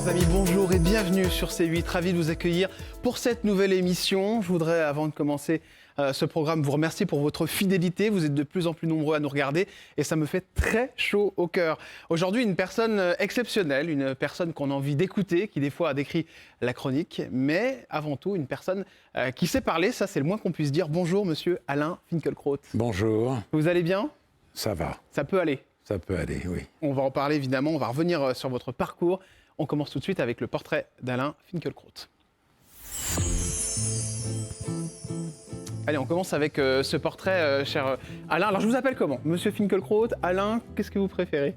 Chers amis, bonjour et bienvenue sur C8. Ravi de vous accueillir pour cette nouvelle émission. Je voudrais, avant de commencer ce programme, vous remercier pour votre fidélité. Vous êtes de plus en plus nombreux à nous regarder et ça me fait très chaud au cœur. Aujourd'hui, une personne exceptionnelle, une personne qu'on a envie d'écouter, qui des fois a décrit la chronique, mais avant tout, une personne qui sait parler, ça c'est le moins qu'on puisse dire. Bonjour, monsieur Alain Finkielkraut. Bonjour. Vous allez bien ? Ça va. Ça peut aller. Ça peut aller, oui. On va en parler évidemment, on va revenir sur votre parcours. On commence tout de suite avec le portrait d'Alain Finkielkraut. Allez, on commence avec ce portrait, cher Alain. Alors, je vous appelle comment ? Monsieur Finkielkraut, Alain, qu'est-ce que vous préférez ?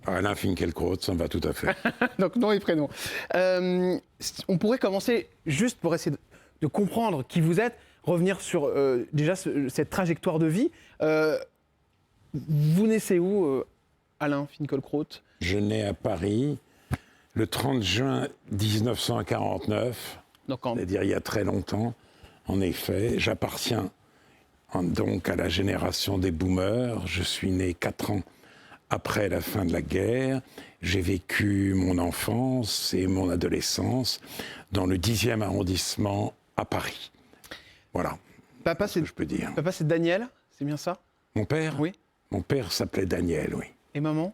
Alain Finkielkraut, ça me va tout à fait. Donc, nom et prénom. On pourrait commencer, juste pour essayer de comprendre qui vous êtes, revenir sur déjà cette trajectoire de vie. Vous naissez où, Alain Finkielkraut ? Je nais à Paris le 30 juin 1949, c'est-à-dire il y a très longtemps. En effet, j'appartiens donc à la génération des boomers. Je suis né 4 ans après la fin de la guerre. J'ai vécu mon enfance et mon adolescence dans le 10e arrondissement à Paris. Voilà. Papa, c'est ce que je peux dire. Papa, c'est Daniel, c'est bien ça ? Mon père ? Oui. Mon père s'appelait Daniel, oui. Et maman ?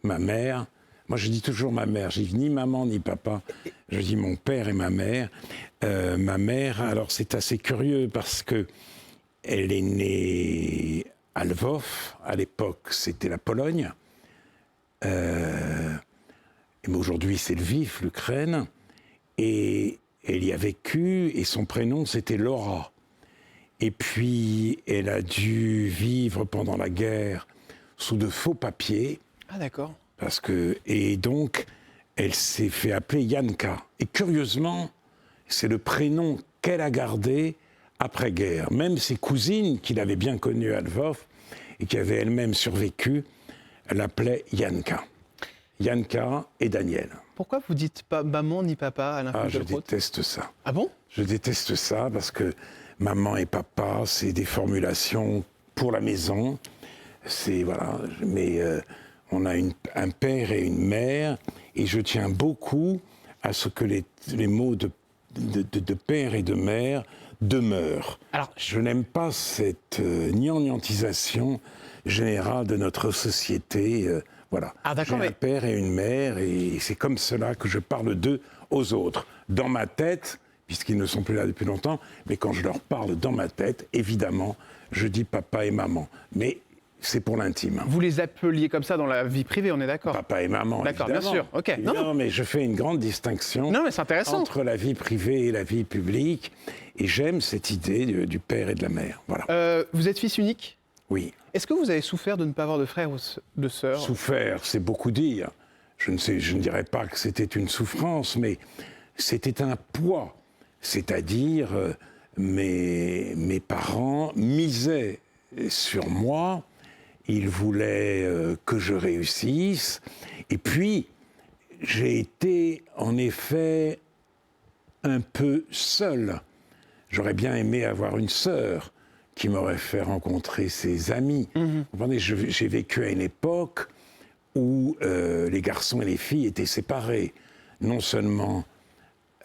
Ma mère. Moi, je dis toujours ma mère. Je dis ni maman ni papa. Je dis mon père et ma mère. Ma mère, alors c'est assez curieux parce que elle est née à Lvov. À l'époque, c'était la Pologne. Mais aujourd'hui, c'est Lviv, l'Ukraine. Et elle y a vécu et son prénom, c'était Laura. Et puis, elle a dû vivre pendant la guerre sous de faux papiers. Ah, d'accord. Et donc, elle s'est fait appeler Yanka. Et curieusement, c'est le prénom qu'elle a gardé après-guerre. Même ses cousines, qu'il avait bien connues à Lvov, et qui avaient elles-mêmes survécu, l'appelaient Yanka. Yanka et Daniel. Pourquoi vous dites pas maman ni papa, Alain Finkielkraut ? Je déteste ça. Ah bon ? Je déteste ça parce que maman et papa, c'est des formulations pour la maison. C'est, voilà, mais... on a un père et une mère, et je tiens beaucoup à ce que les mots de père et de mère demeurent. Alors, je n'aime pas cette gnangnantisation générale de notre société. Voilà. J'ai un père et une mère, et c'est comme cela que je parle d'eux aux autres. Dans ma tête, puisqu'ils ne sont plus là depuis longtemps, mais quand je leur parle dans ma tête, évidemment, je dis papa et maman. Mais c'est pour l'intime. Vous les appeliez comme ça dans la vie privée, on est d'accord ? Papa et maman, d'accord, évidemment. Bien sûr. Ok. Non, mais je fais une grande distinction mais c'est intéressant. Entre la vie privée et la vie publique. Et j'aime cette idée du père et de la mère. Voilà. Vous êtes fils unique ? Oui. Est-ce que vous avez souffert de ne pas avoir de frères ou de sœurs ? Souffert, c'est beaucoup dire. Je ne dirais pas que c'était une souffrance, mais c'était un poids. C'est-à-dire, mes parents misaient sur moi. Il voulait que je réussisse. Et puis, j'ai été, en effet, un peu seul. J'aurais bien aimé avoir une sœur qui m'aurait fait rencontrer ses amis. Vous comprenez, j'ai vécu à une époque où les garçons et les filles étaient séparés. Non seulement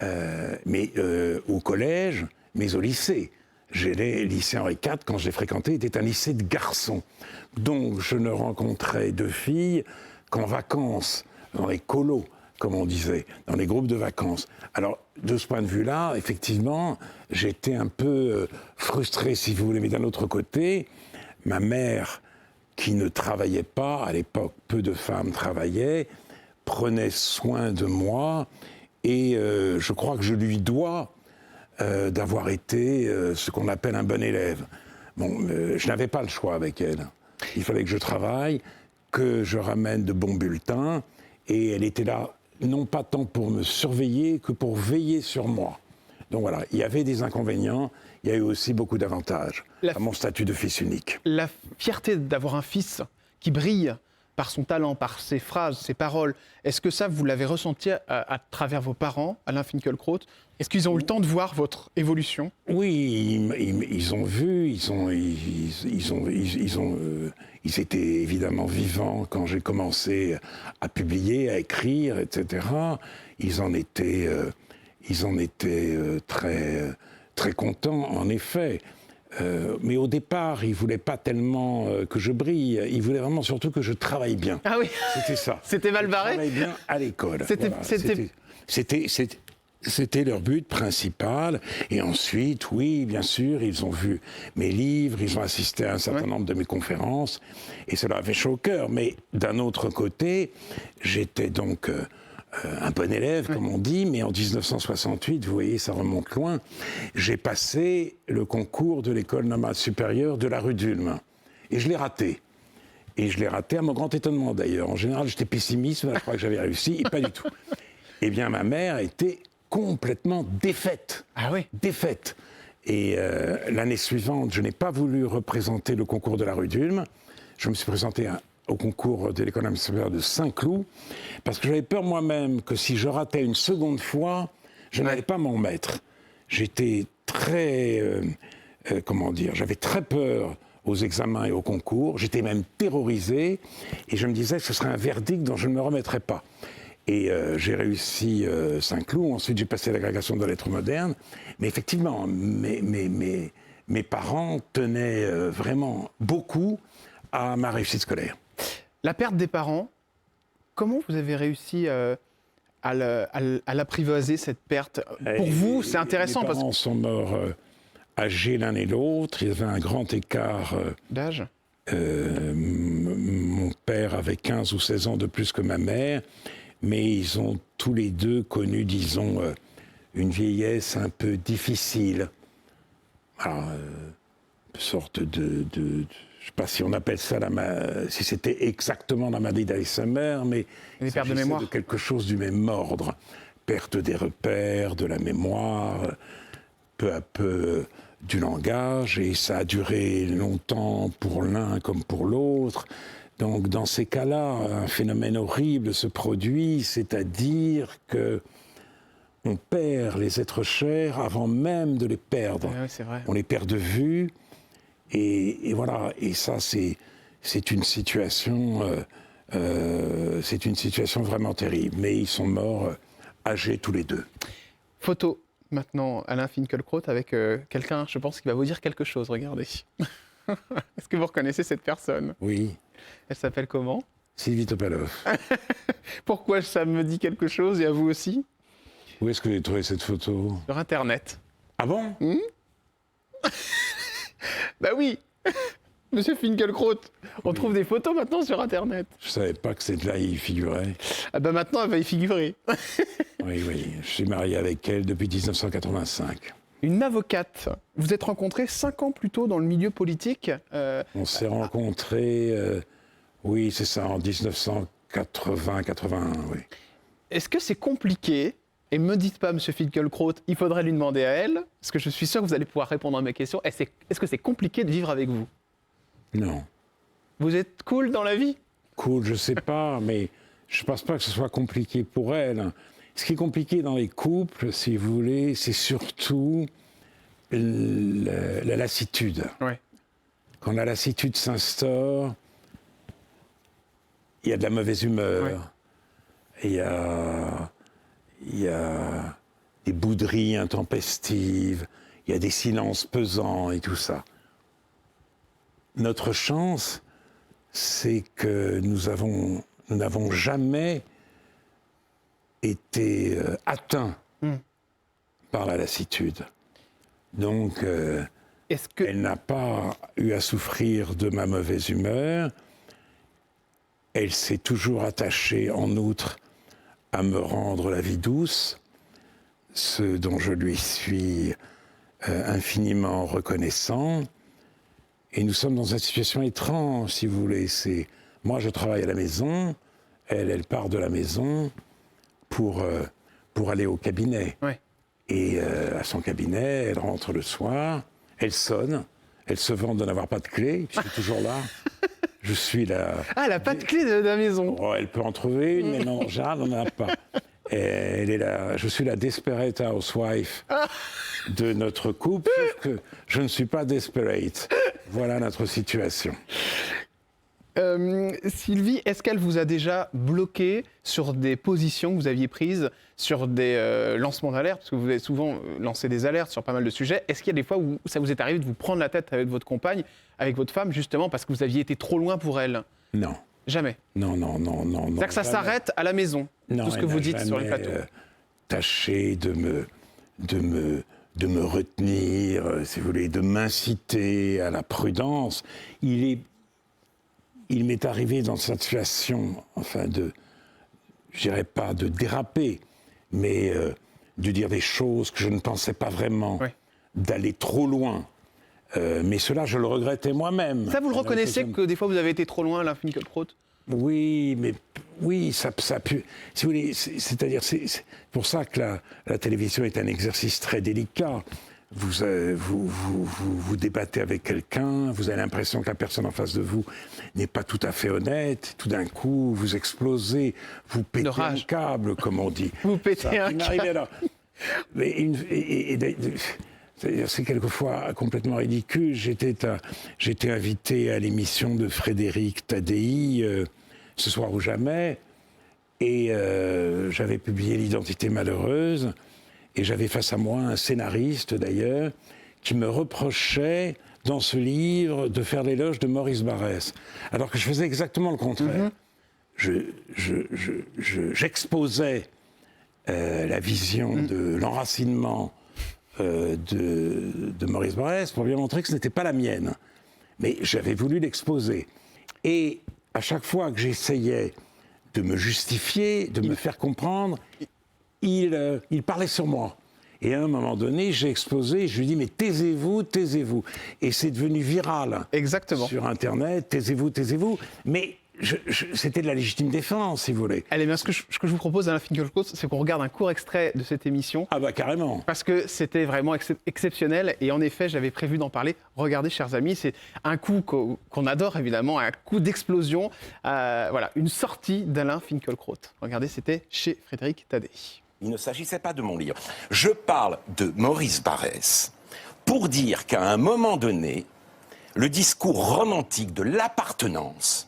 au collège, mais au lycée. Le lycée Henri IV, quand j'ai fréquenté, était un lycée de garçons. Donc, je ne rencontrais de filles qu'en vacances, dans les colos, comme on disait, dans les groupes de vacances. Alors, de ce point de vue-là, effectivement, j'étais un peu frustré, si vous voulez. Mais d'un autre côté, ma mère, qui ne travaillait pas, à l'époque, peu de femmes travaillaient, prenait soin de moi. Et je crois que je lui dois d'avoir été ce qu'on appelle un bon élève. Bon, je n'avais pas le choix avec elle. Il fallait que je travaille, que je ramène de bons bulletins, et elle était là, non pas tant pour me surveiller que pour veiller sur moi. Donc voilà, il y avait des inconvénients, il y a eu aussi beaucoup d'avantages à mon statut de fils unique. La fierté d'avoir un fils qui brille par son talent, par ses phrases, ses paroles. Est-ce que ça, vous l'avez ressenti à travers vos parents, Alain Finkielkraut? Est-ce qu'ils ont eu le temps de voir votre évolution? Oui, ils ont vu, ils étaient évidemment vivants quand j'ai commencé à publier, à écrire, etc. Ils en étaient très, très contents, en effet. Mais au départ, ils ne voulaient pas tellement que je brille, ils voulaient vraiment surtout que je travaille bien. Ah oui. C'était ça. C'était mal barré. Je travaille bien à l'école. C'était- C'était leur but principal. Et ensuite, oui, bien sûr, ils ont vu mes livres, ils ont assisté à un certain nombre de mes conférences, et cela avait chaud au cœur. Mais d'un autre côté, j'étais donc un bon élève, comme on dit, mais en 1968, vous voyez, ça remonte loin, j'ai passé le concours de l'école normale supérieure de la rue d'Ulm. Et je l'ai raté. Et je l'ai raté à mon grand étonnement, d'ailleurs. En général, j'étais pessimiste, mais là, je crois que j'avais réussi, et pas du tout. Eh bien, ma mère était complètement défaite. Ah oui. Défaite. Et l'année suivante, je n'ai pas voulu représenter le concours de la rue d'Ulm. Je me suis présenté au concours de l'école supérieure de Saint-Cloud, parce que j'avais peur moi-même que si je ratais une seconde fois, je n'allais pas m'en mettre. J'étais très... comment dire? J'avais très peur aux examens et aux concours. J'étais même terrorisé. Et je me disais que ce serait un verdict dont je ne me remettrais pas. Et j'ai réussi Saint-Cloud. Ensuite, j'ai passé l'agrégation de lettres modernes. Mais effectivement, mes parents tenaient vraiment beaucoup à ma réussite scolaire. La perte des parents, comment vous avez réussi à l'apprivoiser, cette perte? Pour vous, c'est intéressant. Mes parents sont morts âgés l'un et l'autre. Ils avaient un grand écart d'âge. Mon père avait 15 ou 16 ans de plus que ma mère. Mais ils ont tous les deux connu, disons, une vieillesse un peu difficile. Alors, une sorte de je ne sais pas si on appelle ça, si c'était exactement la maladie d'Alzheimer, mais il s'agissait de mémoire. De quelque chose du même ordre. Perte des repères, de la mémoire, peu à peu du langage, et ça a duré longtemps pour l'un comme pour l'autre. Donc, dans ces cas-là, un phénomène horrible se produit, c'est-à-dire que on perd les êtres chers avant même de les perdre. Oui, c'est vrai. On les perd de vue, et voilà. Et ça, c'est une situation vraiment terrible. Mais ils sont morts âgés tous les deux. Photo maintenant, Alain Finkielkraut, avec quelqu'un, je pense, qui va vous dire quelque chose. Regardez. Est-ce que vous reconnaissez cette personne? Oui. Elle s'appelle comment? Sylvie Topalov. Pourquoi ça me dit quelque chose, et à vous aussi? Où est-ce que j'ai trouvé cette photo? Sur Internet. Ah bon? Bah oui. Monsieur Finkielkraut, on trouve des photos maintenant sur Internet. Je ne savais pas que cette là y figurait. Ah bah maintenant, elle va y figurer. Oui, je suis marié avec elle depuis 1985. Une avocate. Vous êtes rencontrés 5 ans plus tôt dans le milieu politique. On s'est rencontrés, oui, c'est ça, en 1980-81, oui. Est-ce que c'est compliqué? Et ne me dites pas, monsieur Finkielkraut, il faudrait lui demander à elle, parce que je suis sûr que vous allez pouvoir répondre à mes questions. Est-ce que c'est compliqué de vivre avec vous? Non. Vous êtes cool dans la vie? Cool, je ne sais pas, mais je ne pense pas que ce soit compliqué pour elle. Ce qui est compliqué dans les couples, si vous voulez, c'est surtout la lassitude. Ouais. Quand la lassitude s'instaure, il y a de la mauvaise humeur, ouais. Il y a des bouderies intempestives, il y a des silences pesants et tout ça. Notre chance, c'est que nous n'avons jamais été atteints par la lassitude. Donc, elle n'a pas eu à souffrir de ma mauvaise humeur. Elle s'est toujours attachée, en outre, à me rendre la vie douce, ce dont je lui suis infiniment reconnaissant. Et nous sommes dans une situation étrange, si vous voulez. Moi, je travaille à la maison, elle part de la maison pour aller au cabinet. Ouais. Et à son cabinet, elle rentre le soir, elle sonne, elle se vante de n'avoir pas de clé, je suis toujours là. Je suis la... Ah, elle n'a pas de clé de la maison. Oh, elle peut en trouver une, mais non, en général, on n'en a pas. Je suis la desperate housewife de notre couple, sauf que je ne suis pas desperate. Voilà notre situation. Sylvie, est-ce qu'elle vous a déjà bloqué sur des positions que vous aviez prises, sur des lancements d'alerte, parce que vous avez souvent lancé des alertes sur pas mal de sujets. Est-ce qu'il y a des fois où ça vous est arrivé de vous prendre la tête avec votre compagne, avec votre femme, justement parce que vous aviez été trop loin pour elle? Non. Jamais. Non. C'est-à-dire que ça s'arrête à la maison, non, tout ce que vous dites sur les plateaux. Tâcher de me retenir, si vous voulez, de m'inciter à la prudence. Il m'est arrivé dans cette situation, enfin je dirais pas de déraper, mais de dire des choses que je ne pensais pas vraiment, d'aller trop loin. Mais cela, je le regrettais moi-même. Ça, vous le reconnaissez que des fois vous avez été trop loin, Alain Finkielkraut? Oui, ça pu. Si vous voulez, c'est-à-dire, c'est pour ça que la télévision est un exercice très délicat. Vous débattez avec quelqu'un, vous avez l'impression que la personne en face de vous n'est pas tout à fait honnête. Tout d'un coup, vous explosez, vous pétez un câble, comme on dit. Vous pétez un câble. C'est quelquefois complètement ridicule. J'étais invité à l'émission de Frédéric Tadei, Ce soir ou jamais, et j'avais publié L'identité malheureuse, et j'avais face à moi un scénariste d'ailleurs, qui me reprochait dans ce livre de faire l'éloge de Maurice Barrès, alors que je faisais exactement le contraire. J'exposais la vision de l'enracinement de Maurice Barrès pour bien montrer que ce n'était pas la mienne. Mais j'avais voulu l'exposer. Et à chaque fois que j'essayais de me justifier, de me faire comprendre, il parlait sur moi. Et à un moment donné, j'ai exposé, je lui ai dit, mais taisez-vous, taisez-vous. Et c'est devenu viral. Exactement. Sur Internet, taisez-vous, taisez-vous. Mais c'était de la légitime défense, si vous voulez. Allez, bien, ce que je vous propose, Alain Finkielkraut, c'est qu'on regarde un court extrait de cette émission. Ah bah carrément. Parce que c'était vraiment exceptionnel. Et en effet, j'avais prévu d'en parler. Regardez, chers amis, c'est un coup qu'on adore, évidemment, un coup d'explosion. Voilà, une sortie d'Alain Finkielkraut. Regardez, c'était chez Frédéric Tadei. Il ne s'agissait pas de mon livre. Je parle de Maurice Barrès pour dire qu'à un moment donné, le discours romantique de l'appartenance,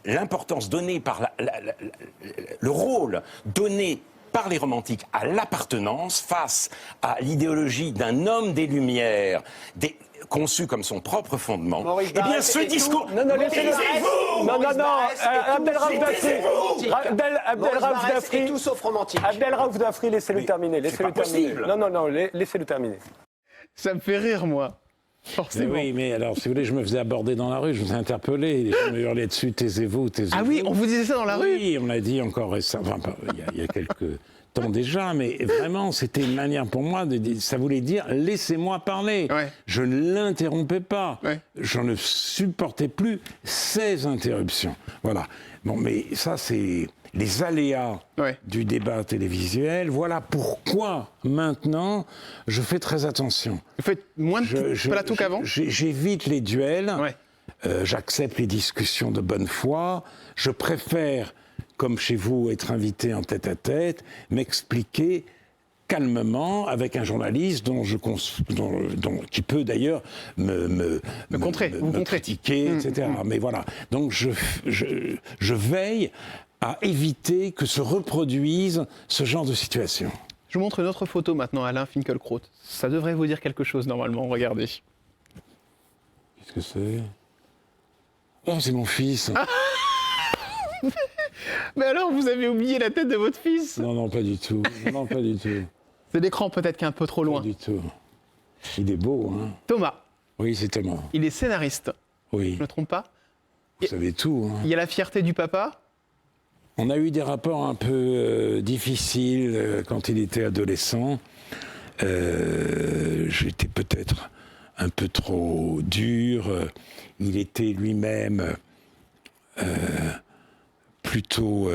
l'importance donnée par le rôle donné par les romantiques à l'appartenance face à l'idéologie d'un homme des Lumières, conçu comme son propre fondement, Maurice eh bien ce discours... Non, laissez-le. Non, Abdel Raouf Dafri est tout sauf romantique. Abdel Raouf Dafri, laissez-le terminer. Laissez-le terminer. Ça me fait rire, moi. Forcément. Mais oui, mais alors, si vous voulez, je me faisais aborder dans la rue, je me faisais interpeller, les gens me hurlaient dessus, taisez-vous, taisez-vous. Ah oui, on vous disait ça dans la rue? Oui, on l'a dit encore récemment, enfin, il y a quelques temps déjà, mais vraiment, c'était une manière pour moi de dire, ça voulait dire, laissez-moi parler. Ouais. Je ne l'interrompais pas. Ouais. Je ne supportais plus ces interruptions. Voilà. Bon, mais ça, c'est les aléas du débat télévisuel. Voilà pourquoi, maintenant, je fais très attention. Vous faites moins de plateaux qu'avant? J'évite les duels. J'accepte les discussions de bonne foi. Je préfère, comme chez vous, être invité en tête-à-tête, m'expliquer calmement avec un journaliste qui peut d'ailleurs me critiquer, etc. Mais voilà. Donc je veille à éviter que se reproduise ce genre de situation. Je vous montre une autre photo maintenant, Alain Finkielkraut. Ça devrait vous dire quelque chose normalement, regardez. Qu'est-ce que c'est? Oh, c'est mon fils. Mais alors, vous avez oublié la tête de votre fils? Non, pas du tout. Non, pas du tout. C'est l'écran peut-être qui est un peu trop loin. Pas du tout. Il est beau, hein. Thomas. Oui, c'est Thomas. Il est scénariste. Oui. Je ne me trompe pas? Vous savez tout, hein. Il y a la fierté du papa? On a eu des rapports un peu difficiles quand il était adolescent. J'étais peut-être un peu trop dur. Il était lui-même plutôt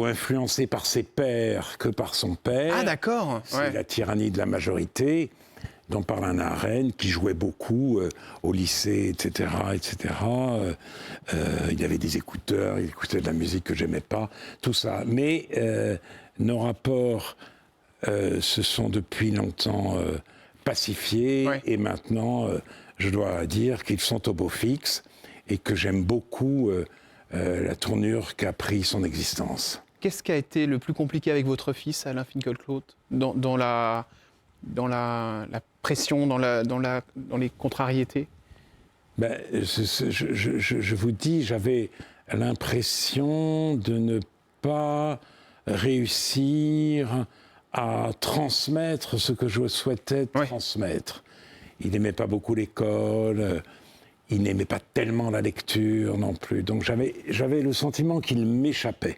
influencé par ses pairs que par son père. Ah d'accord. C'est la tyrannie de la majorité. dont parle Hannah Arendt, qui jouait beaucoup au lycée, etc., etc. Il avait des écouteurs, il écoutait de la musique que j'aimais pas, tout ça. Mais nos rapports se sont depuis longtemps pacifiés, et maintenant, je dois dire qu'ils sont au beau fixe et que j'aime beaucoup la tournure qu'a pris son existence. Qu'est-ce qui a été le plus compliqué avec votre fils, Alain Finkielkraut, dans la pression, dans les contrariétés? Je vous dis, j'avais l'impression de ne pas réussir à transmettre ce que je souhaitais transmettre. Il n'aimait pas beaucoup l'école, il n'aimait pas tellement la lecture non plus. Donc j'avais le sentiment qu'il m'échappait.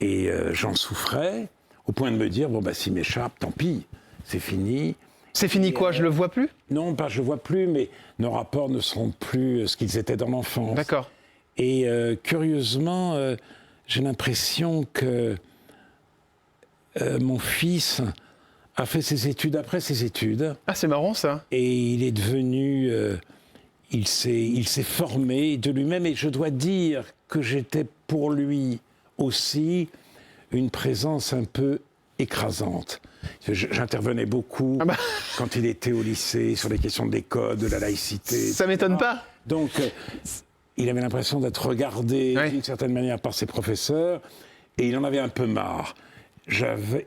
Et j'en souffrais, au point de me dire, bon, s'il m'échappe, tant pis, c'est fini. C'est fini quoi, je le vois plus? Non, pas je le vois plus, mais nos rapports ne seront plus ce qu'ils étaient dans l'enfance. D'accord. Et curieusement, j'ai l'impression que mon fils a fait ses études après ses études. Ah, c'est marrant ça. Et il est devenu... il s'est formé de lui-même, et je dois dire que j'étais pour lui aussi une présence un peu écrasante. J'intervenais beaucoup quand il était au lycée sur les questions de l'école, de la laïcité. Ça m'étonne pas. Donc, il avait l'impression d'être regardé d'une certaine manière par ses professeurs, et il en avait un peu marre.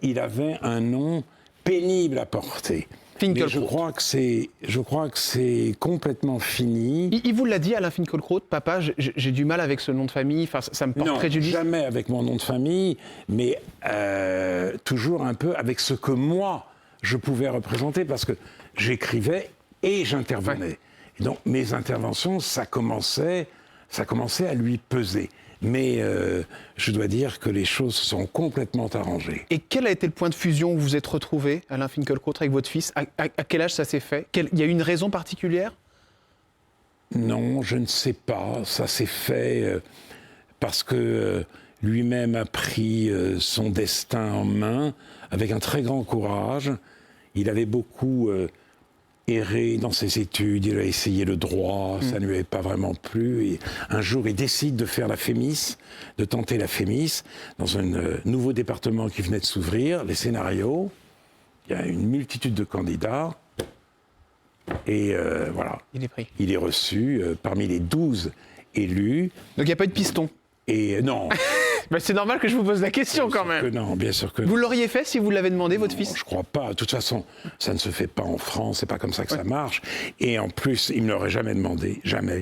Il avait un nom pénible à porter. Mais je crois que c'est complètement fini. Il vous l'a dit, Alain Finkielkraut, papa, j'ai du mal avec ce nom de famille, ça me porte préjudice. Non, jamais avec mon nom de famille, mais toujours un peu avec ce que moi, je pouvais représenter, parce que j'écrivais et j'intervenais. Et donc, mes interventions, ça commençait à lui peser. Mais je dois dire que les choses se sont complètement arrangées. Et quel a été le point de fusion où vous vous êtes retrouvé, Alain Finkielkraut, avec votre fils? À quel âge ça s'est fait? Il y a eu une raison particulière? Non, je ne sais pas. Ça s'est fait parce que lui-même a pris son destin en main avec un très grand courage. Il avait beaucoup erré dans ses études, il a essayé le droit, ça ne lui avait pas vraiment plu. Et un jour, il décide de faire la Fémis, de tenter la Fémis, dans un nouveau département qui venait de s'ouvrir, les scénarios. Il y a une multitude de candidats. Et voilà. Il est pris. Il est reçu parmi les 12 élus. Donc il n'y a pas eu de piston? Et non. C'est normal que je vous pose la question quand même. Non, bien sûr que non. Vous l'auriez fait si vous l'avez demandé, votre fils? Je crois pas. De toute façon, ça ne se fait pas en France, c'est pas comme ça que ça marche. Et en plus, il ne me l'aurait jamais demandé, jamais.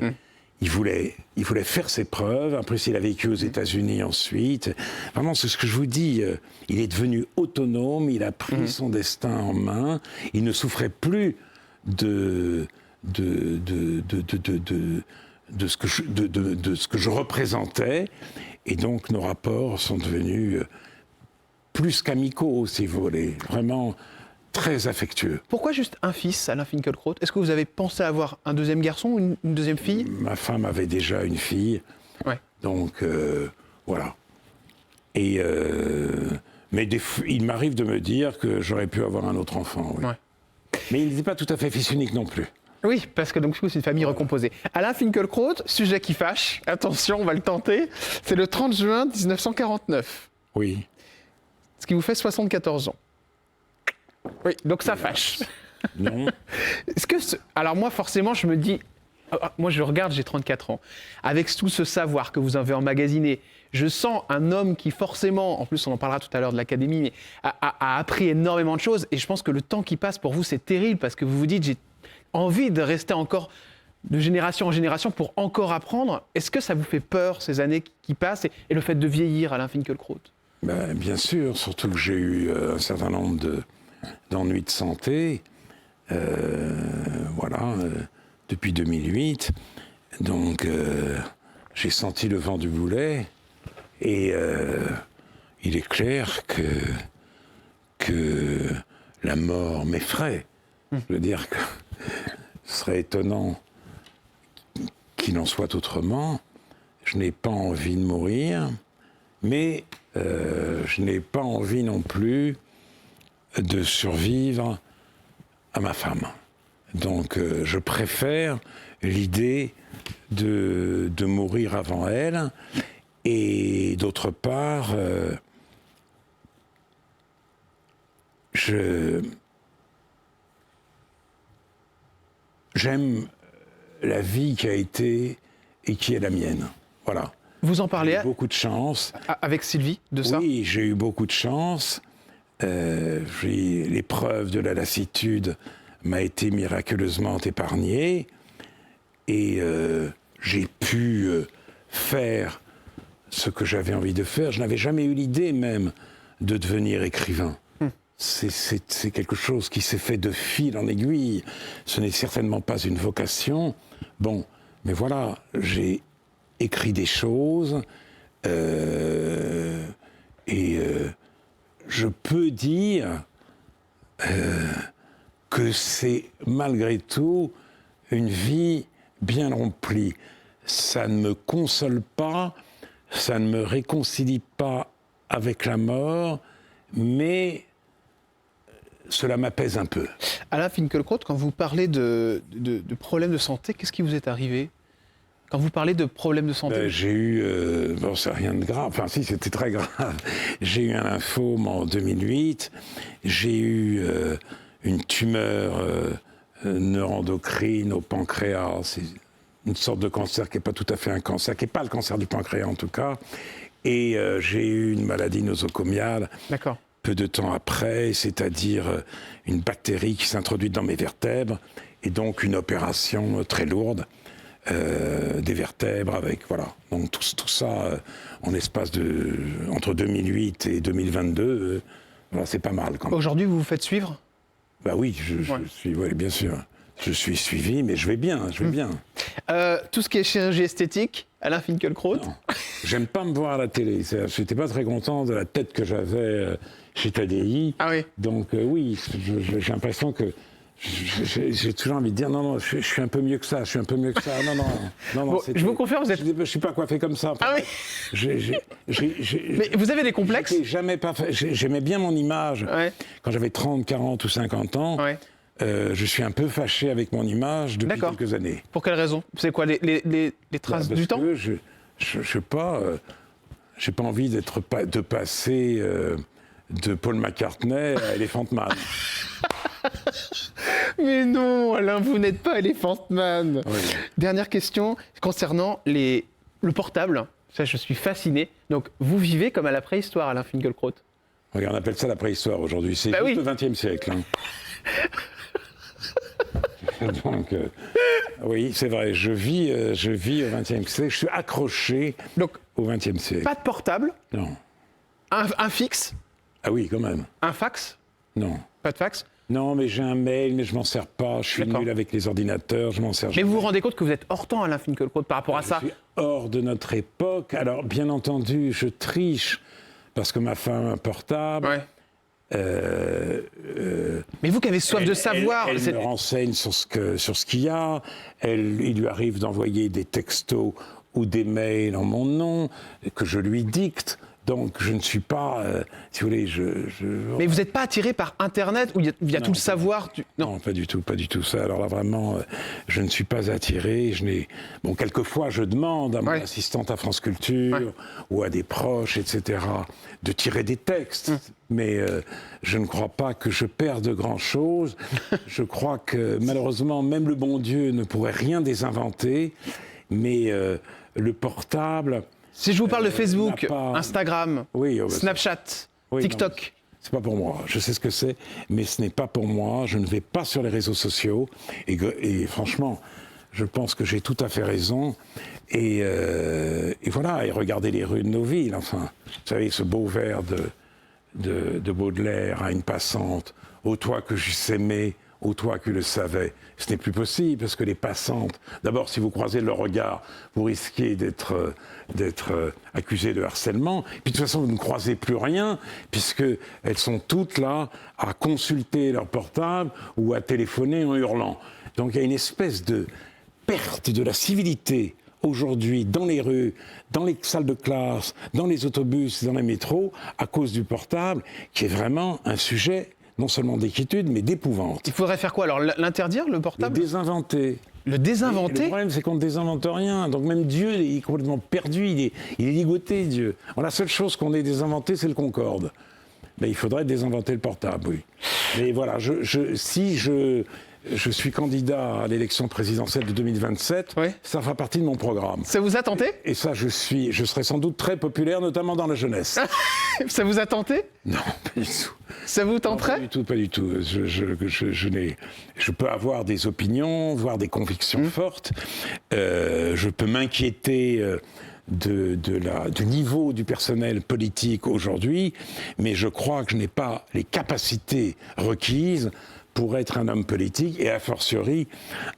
Il voulait faire ses preuves. En plus, il a vécu aux États-Unis ensuite. Vraiment, c'est ce que je vous dis. Il est devenu autonome, il a pris son destin en main. Il ne souffrait plus de ce que je représentais. Et donc, nos rapports sont devenus plus qu'amicaux, si vous voulez. Vraiment très affectueux. Pourquoi juste un fils, Alain Finkielkraut? Est-ce que vous avez pensé avoir un deuxième garçon ou une deuxième fille? Ma femme avait déjà une fille. Donc, voilà. Et, mais il m'arrive de me dire que j'aurais pu avoir un autre enfant, oui. Mais il n'était pas tout à fait fils unique non plus. Oui, parce que donc c'est une famille recomposée. Alain Finkielkraut, sujet qui fâche, attention, on va le tenter, c'est le 30 juin 1949. Oui. Ce qui vous fait 74 ans. Oui, donc ça fâche. Non. Alors moi, forcément, je me dis, moi je regarde, j'ai 34 ans, avec tout ce savoir que vous avez emmagasiné, je sens un homme qui forcément, en plus on en parlera tout à l'heure de l'académie, mais a appris énormément de choses, et je pense que le temps qui passe pour vous, c'est terrible, parce que vous vous dites, j'ai envie de rester encore de génération en génération pour encore apprendre. Est-ce que ça vous fait peur, ces années qui passent, et le fait de vieillir, Alain Finkielkraut? Bien sûr, surtout que j'ai eu un certain nombre d'ennuis de santé, depuis 2008. Donc, j'ai senti le vent du boulet, et il est clair que la mort m'effraie. Je veux dire que ce serait étonnant qu'il en soit autrement. Je n'ai pas envie de mourir, mais je n'ai pas envie non plus de survivre à ma femme. Donc je préfère l'idée de mourir avant elle. Et d'autre part, j'aime la vie qui a été et qui est la mienne. Voilà. Vous en parlez J'ai eu beaucoup de chance. Avec Sylvie de ça? Oui, j'ai eu beaucoup de chance. L'épreuve de la lassitude m'a été miraculeusement épargnée. Et j'ai pu faire ce que j'avais envie de faire. Je n'avais jamais eu l'idée même de devenir écrivain. C'est quelque chose qui s'est fait de fil en aiguille. Ce n'est certainement pas une vocation. Bon, mais voilà, j'ai écrit des choses je peux dire que c'est malgré tout une vie bien remplie. Ça ne me console pas, ça ne me réconcilie pas avec la mort, mais cela m'apaise un peu. Alain Finkielkraut, quand vous parlez de problèmes de santé, qu'est-ce qui vous est arrivé? Quand vous parlez de problèmes de santé? J'ai eu, bon, c'est rien de grave, enfin si, c'était très grave. J'ai eu un lymphome en 2008, j'ai eu une tumeur neuroendocrine au pancréas, c'est une sorte de cancer qui n'est pas tout à fait un cancer, qui n'est pas le cancer du pancréas en tout cas, et j'ai eu une maladie nosocomiale. D'accord. Peu de temps après, c'est-à-dire une bactérie qui s'introduit dans mes vertèbres, et donc une opération très lourde. Des vertèbres avec, voilà. Donc tout ça, en l'espace de entre 2008 et 2022, voilà, c'est pas mal quand même. Aujourd'hui, vous vous faites suivre? Bah oui, je suis, oui, bien sûr. Je suis suivi, mais je vais bien, bien. Tout ce qui est chirurgie esthétique, Alain Finkielkraut? Non, j'aime pas me voir à la télé. J'étais pas très content de la tête que j'avais chez TDI. Ah oui. Donc oui, j'ai l'impression que j'ai toujours envie de dire non, je suis un peu mieux que ça, je suis un peu mieux que ça. Non, bon, je vous confirme, vous êtes... Je suis pas coiffé comme ça. Ah oui. Mais vous avez des complexes? J'aimais bien mon image. Ouais. Quand j'avais 30, 40 ou 50 ans, ouais. Je suis un peu fâché avec mon image depuis quelques années. Pour quelle raison? C'est quoi, les traces du temps? Parce que je sais pas, j'ai pas envie de passer de Paul McCartney à Elephant Man. Mais non, Alain, vous n'êtes pas Elephant Man. Oui. Dernière question concernant le portable. Ça, je suis fasciné. Donc, vous vivez comme à la préhistoire, Alain Finkielkraut. Regarde, on appelle ça la préhistoire aujourd'hui. C'est juste le XXe siècle. Hein. Donc, oui, c'est vrai. Je vis au XXe siècle. Je suis accroché au XXe siècle. Pas de portable? Non. Un fixe? Ah oui, quand même. Un fax? Non. Pas de fax? Non, mais j'ai un mail, mais je m'en sers pas. Je suis nul avec les ordinateurs, je m'en sers jamais. Mais vous vous rendez compte que vous êtes hors temps, Alain Finkielkraut, par rapport à ça? Je suis hors de notre époque. Alors, bien entendu, je triche parce que ma femme a un portable. Ouais. Mais vous qui avez soif de savoir... Elle me renseigne sur ce qu'il y a. Il lui arrive d'envoyer des textos ou des mails en mon nom que je lui dicte. Donc je ne suis pas, si vous voulez, Mais vous n'êtes pas attiré par Internet où il y a tout le savoir Non, pas du tout ça. Alors là, vraiment, je ne suis pas attiré. Bon, quelquefois, je demande à mon assistante à France Culture ou à des proches, etc., de tirer des textes. Mais je ne crois pas que je perde grand-chose. Je crois que, malheureusement, même le bon Dieu ne pourrait rien désinventer. Mais le portable... Si je vous parle de Facebook, Instagram, Snapchat, TikTok... C'est pas pour moi. Je sais ce que c'est, mais ce n'est pas pour moi. Je ne vais pas sur les réseaux sociaux. Et franchement, je pense que j'ai tout à fait raison. Et voilà, et regardez les rues de nos villes. Enfin, vous savez, ce beau vers de Baudelaire à une passante. Ô toi que j'eusse aimé, ô toi qui le savais. Ce n'est plus possible parce que les passantes, d'abord, si vous croisez leur regard, vous risquez d'être accusé de harcèlement. Puis de toute façon, vous ne croisez plus rien puisqu'elles sont toutes là à consulter leur portable ou à téléphoner en hurlant. Donc il y a une espèce de perte de la civilité aujourd'hui dans les rues, dans les salles de classe, dans les autobus, dans les métros, à cause du portable, qui est vraiment un sujet non seulement d'inquiétude, mais d'épouvante. Il faudrait faire quoi alors? L'interdire, le Le portable? désinventer. Le Le désinventer? problème, c'est qu'on ne désinvente rien. Donc même Dieu, il est complètement perdu, il est ligoté, Dieu. Alors, la seule chose qu'on ait désinventé, c'est le Concorde. Mais il faudrait désinventer le portable, oui. Mais voilà, si je suis candidat à l'élection présidentielle de 2027, Oui. ça fera partie de mon programme. Ça vous a tenté? Et ça, je serai sans doute très populaire, notamment dans la jeunesse. Ça vous a tenté? Non, pas du tout. Ça vous Non, tenterait? pas du tout, pas du tout. Je peux avoir des opinions, voire des convictions fortes. Je peux m'inquiéter du niveau du personnel politique aujourd'hui, mais je crois que je n'ai pas les capacités requises pour être un homme politique et a fortiori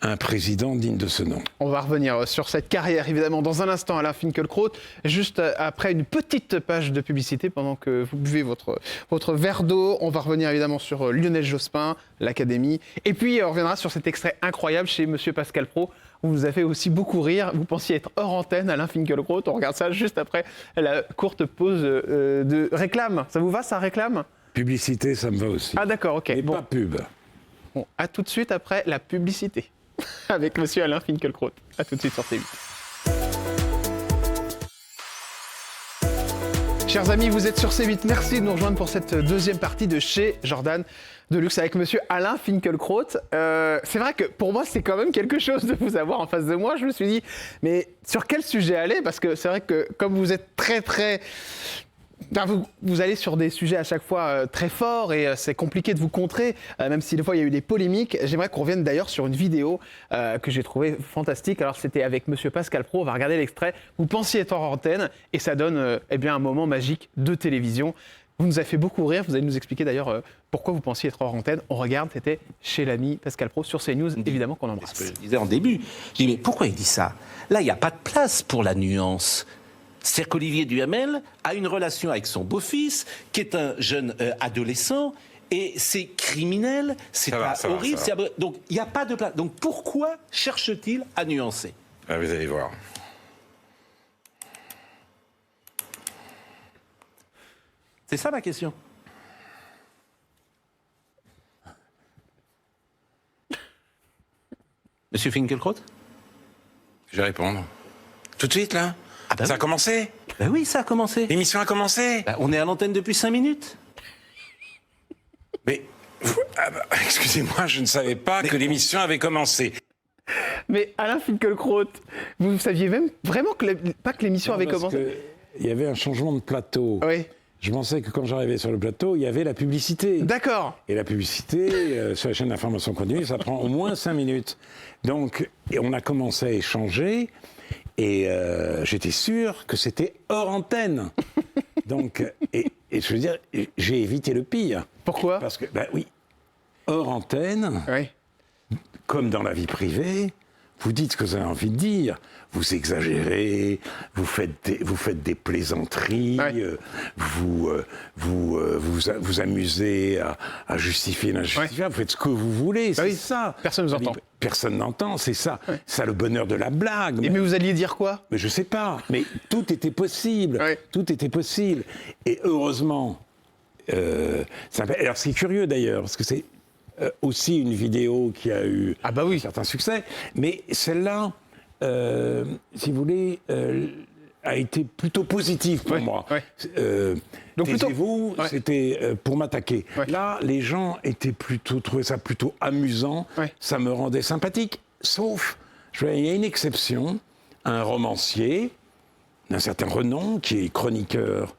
un président digne de ce nom. On va revenir sur cette carrière, évidemment, dans un instant, Alain Finkielkraut, juste après une petite page de publicité, pendant que vous buvez votre verre d'eau. On va revenir évidemment sur Lionel Jospin, l'Académie, et puis on reviendra sur cet extrait incroyable chez Monsieur Pascal Praud, où vous avez aussi beaucoup rire. Vous pensiez être hors antenne, Alain Finkielkraut. On regarde ça juste après la courte pause de réclame. Ça vous va, ça, réclame? Publicité, ça me va aussi. Ah d'accord, ok. Mais Bon. pas pub. Bon, à tout de suite après la publicité avec Monsieur Alain Finkielkraut. À tout de suite sur C8. Chers amis, vous êtes sur C8. Merci de nous rejoindre pour cette deuxième partie de Chez Jordan de Luxe avec Monsieur Alain Finkielkraut. C'est vrai que pour moi, c'est quand même quelque chose de vous avoir en face de moi. Je me suis dit, mais sur quel sujet aller? Parce que c'est vrai que comme vous êtes très... Enfin, vous allez sur des sujets à chaque fois très forts et c'est compliqué de vous contrer, même si des fois il y a eu des polémiques. J'aimerais qu'on revienne d'ailleurs sur une vidéo que j'ai trouvée fantastique. Alors c'était avec Monsieur Pascal Praud, on va regarder l'extrait. Vous pensiez être hors antenne et ça donne eh bien, un moment magique de télévision. Vous nous avez fait beaucoup rire, vous allez nous expliquer d'ailleurs pourquoi vous pensiez être hors antenne. On regarde, c'était chez l'ami Pascal Praud sur CNews, évidemment qu'on embrasse. C'est ce que je disais en début. Je dis, mais pourquoi il dit ça? Là, il n'y a pas de place pour la nuance. C'est-à-dire qu'Olivier Duhamel a une relation avec son beau-fils, qui est un jeune adolescent, et c'est criminel, c'est pas horrible. Donc, il n'y a pas de place. Donc, pourquoi cherche-t-il à nuancer? Ah, vous allez voir. C'est ça ma question. Monsieur Finkielkraut? Je vais répondre. Tout de suite, là? Ah bah ça oui. a commencé? Ben oui, ça a commencé. L'émission a commencé? Ben, on est à l'antenne depuis 5 minutes. Mais, excusez-moi, je ne savais pas que l'émission avait commencé. Mais Alain Finkielkraut, vous saviez même vraiment pas que l'émission avait commencé? Il y avait un changement de plateau. Oui. Je pensais que quand j'arrivais sur le plateau, il y avait la publicité. D'accord. Et la publicité, sur la chaîne d'information continue, ça prend au moins 5 minutes. Donc, on a commencé à échanger, et j'étais sûr que c'était hors antenne. Donc, et je veux dire, j'ai évité le pire. Pourquoi? Parce que, ben oui, hors antenne, Oui. comme dans la vie privée, vous dites ce que vous avez envie de dire. Vous exagérez, vous faites des plaisanteries, Ouais. vous amusez à justifier l'injustifiable, vous faites ce que vous voulez, c'est oui. ça. Personne ne vous entend. Personne n'entend, c'est ça. Ça, le bonheur de la blague. Mais vous alliez dire quoi? Mais je sais pas, mais tout était possible. Ouais. Tout était possible. Et heureusement, alors c'est curieux d'ailleurs, parce que c'est aussi une vidéo qui a eu Ah bah oui. un certain succès, mais celle-là, si vous voulez, a été plutôt positive pour Ouais, moi. ouais. Donc plutôt- Taisez-vous, ouais. c'était pour m'attaquer. Ouais. Là, les gens trouvaient ça plutôt amusant, Ouais. ça me rendait sympathique, sauf, il y a une exception, un romancier d'un certain renom, qui est chroniqueur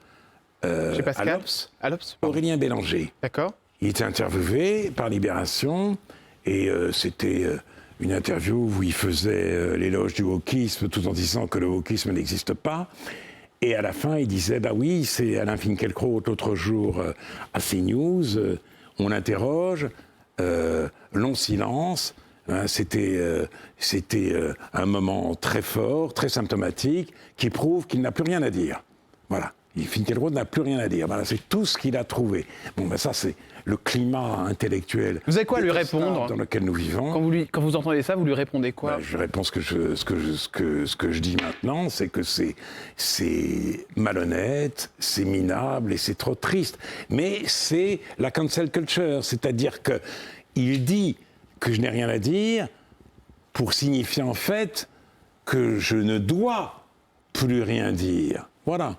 Chez Pascal. à l'Obs, À l'Obs, pardon. Aurélien Bélanger. D'accord. Il était interviewé par Libération et c'était une interview où il faisait l'éloge du wokisme tout en disant que le wokisme n'existe pas. Et à la fin, il disait, bah oui, c'est Alain Finkielkraut l'autre jour à CNews, on l'interroge, long silence. Hein, c'était un moment très fort, très symptomatique, qui prouve qu'il n'a plus rien à dire. Voilà. Finkielkraut n'a plus rien à dire. Voilà, c'est tout ce qu'il a trouvé. Bon, ben ça, c'est le climat intellectuel. Vous avez quoi à lui répondre dans lequel nous vivons. Quand vous entendez ça, vous lui répondez quoi? Je réponds ce que je dis maintenant, c'est que c'est malhonnête, c'est minable et c'est trop triste. Mais c'est la cancel culture, c'est-à-dire que il dit que je n'ai rien à dire pour signifier en fait que je ne dois plus rien dire. Voilà.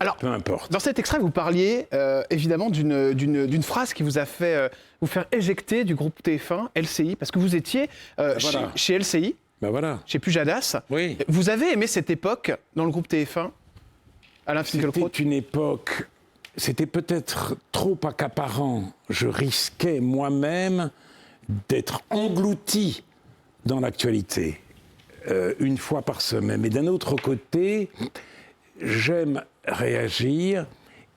Alors, peu importe. Dans cet extrait, vous parliez évidemment d'une phrase qui vous a fait vous faire éjecter du groupe TF1, LCI, parce que vous étiez voilà. chez LCI, voilà. chez Pujadas. Oui. Vous avez aimé cette époque dans le groupe TF1, Alain Finkielkraut? C'était une époque, c'était peut-être trop accaparant. Je risquais moi-même d'être englouti dans l'actualité, une fois par semaine. Mais d'un autre côté, j'aime réagir